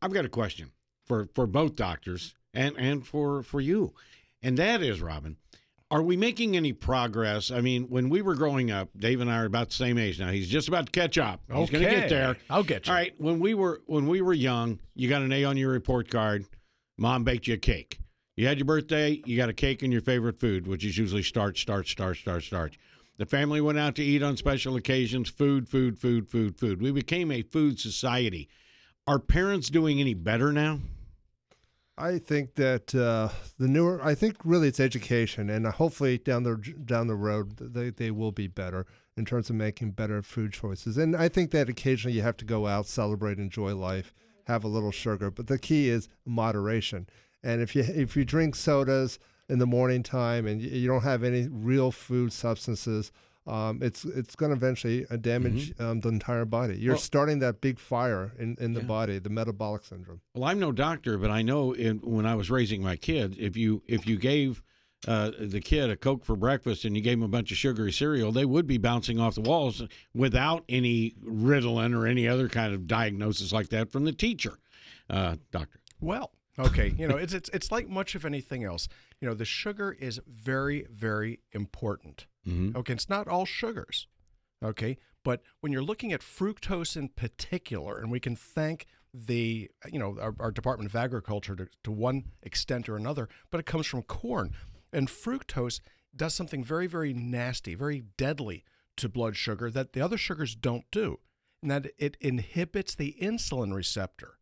I've got a question for both doctors and for you. And that is, Robin, are we making any progress? I mean, when we were growing up, Dave and I are about the same age now. He's just about to catch up. He's going to get there. I'll get you. All right. When we were young, you got an A on your report card. Mom baked you a cake. You had your birthday, you got a cake and your favorite food, which is usually starch. The family went out to eat on special occasions, food. We became a food society. Are parents doing any better now? I think that I think really it's education, and hopefully down the road they will be better in terms of making better food choices. And I think that occasionally you have to go out, celebrate, enjoy life, have a little sugar, but the key is moderation. And if you drink sodas in the morning time and you don't have any real food substances, it's going to eventually damage the entire body. You're starting that big fire in the body, the metabolic syndrome. Well, I'm no doctor, but I know when I was raising my kids, if you gave the kid a Coke for breakfast and you gave him a bunch of sugary cereal, they would be bouncing off the walls without any Ritalin or any other kind of diagnosis like that from the teacher, doctor. Well, okay, it's like much of anything else. The sugar is very, very important. Mm-hmm. Okay, it's not all sugars. Okay, but when you're looking at fructose in particular, and we can thank our Department of Agriculture to one extent or another, but it comes from corn, and fructose does something very, very nasty, very deadly to blood sugar that the other sugars don't do, and that it inhibits the insulin receptor.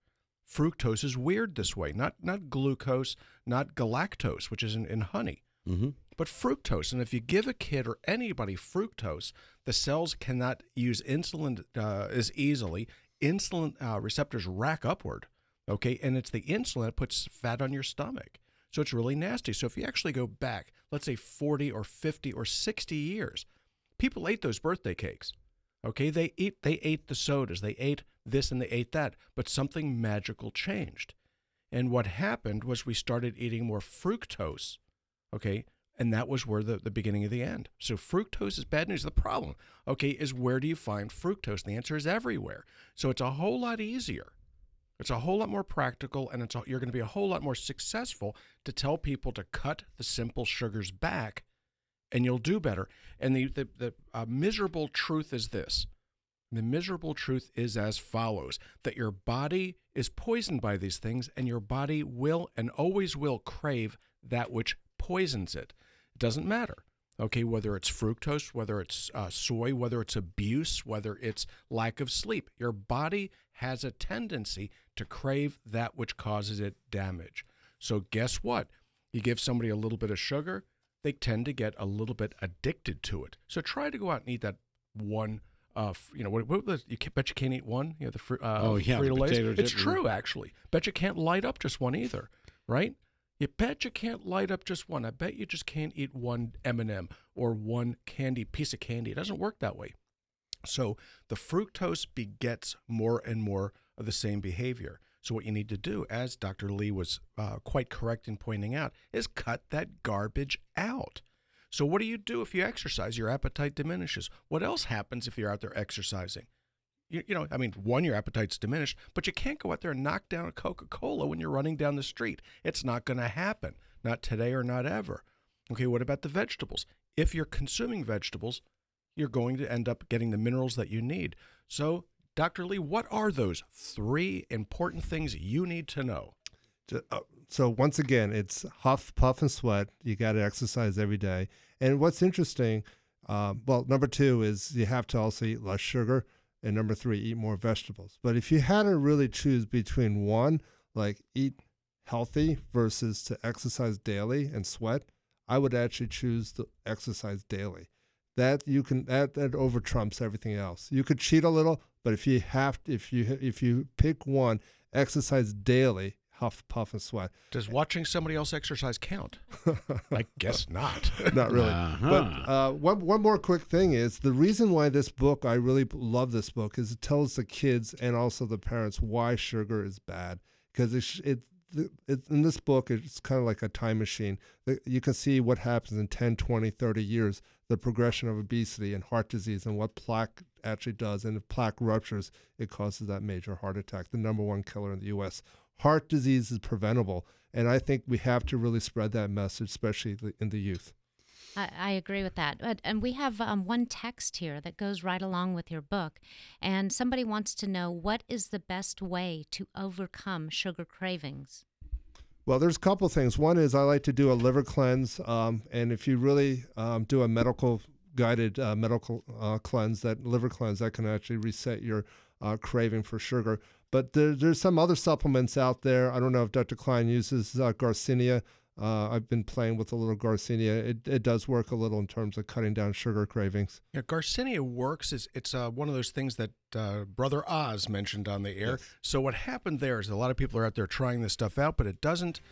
Fructose is weird this way, not glucose, not galactose, which is in honey, but fructose. And if you give a kid or anybody fructose, the cells cannot use insulin as easily. Insulin receptors rack upward, okay? And it's the insulin that puts fat on your stomach. So it's really nasty. So if you actually go back, let's say 40 or 50 or 60 years, people ate those birthday cakes. Okay, they ate the sodas, they ate this and they ate that, but something magical changed. And what happened was we started eating more fructose, okay, and that was where the beginning of the end. So fructose is bad news. The problem, okay, is where do you find fructose? And the answer is everywhere. So it's a whole lot easier. It's a whole lot more practical, and you're going to be a whole lot more successful to tell people to cut the simple sugars back, and you'll do better. And the miserable truth is this. The miserable truth is as follows, that your body is poisoned by these things, and your body will and always will crave that which poisons it. It doesn't matter, okay, whether it's fructose, whether it's soy, whether it's abuse, whether it's lack of sleep. Your body has a tendency to crave that which causes it damage. So guess what? You give somebody a little bit of sugar, they tend to get a little bit addicted to it. So try to go out and eat that one. You bet you can't eat one. The Frito-Lays. It's true, actually. Bet you can't light up just one either, right? You bet you can't light up just one. I bet you just can't eat one M&M or one piece of candy. It doesn't work that way. So the fructose begets more and more of the same behavior. So what you need to do, as Dr. Lee was quite correct in pointing out, is cut that garbage out. So what do you do if you exercise? Your appetite diminishes. What else happens if you're out there exercising? Your appetite's diminished, but you can't go out there and knock down a Coca-Cola when you're running down the street. It's not going to happen. Not today or not ever. Okay, what about the vegetables? If you're consuming vegetables, you're going to end up getting the minerals that you need. So, Dr. Lee, what are those 3 important things you need to know? So once again, it's huff, puff, and sweat. You got to exercise every day. And what's interesting, number 2 is you have to also eat less sugar. And number 3, eat more vegetables. But if you had to really choose between one, like eat healthy versus to exercise daily and sweat, I would actually choose to exercise daily. That over trumps everything else. You could cheat a little, but if you pick one, exercise daily, huff, puff, and sweat. Does watching somebody else exercise count? I guess not. Not really. But one more quick thing is the reason why this book, I really love this book, is it tells the kids and also the parents why sugar is bad. Because in this book, it's kind of like a time machine. You can see what happens in 10, 20, 30 years, the progression of obesity and heart disease and what plaque actually does. And if plaque ruptures, it causes that major heart attack, the #1 killer in the U.S. Heart disease is preventable, and I think we have to really spread that message, especially in the youth. I agree with that. And we have one text here that goes right along with your book. And somebody wants to know, what is the best way to overcome sugar cravings? Well, there's a couple things. One is I like to do a liver cleanse. And if you really do a medical guided medical cleanse, that liver cleanse, that can actually reset your craving for sugar. But there's some other supplements out there. I don't know if Dr. Klein uses Garcinia. I've been playing with a little Garcinia. It does work a little in terms of cutting down sugar cravings. Yeah, Garcinia works. It's one of those things that Brother Oz mentioned on the air. Yes. So what happened there is a lot of people are out there trying this stuff out, but it doesn't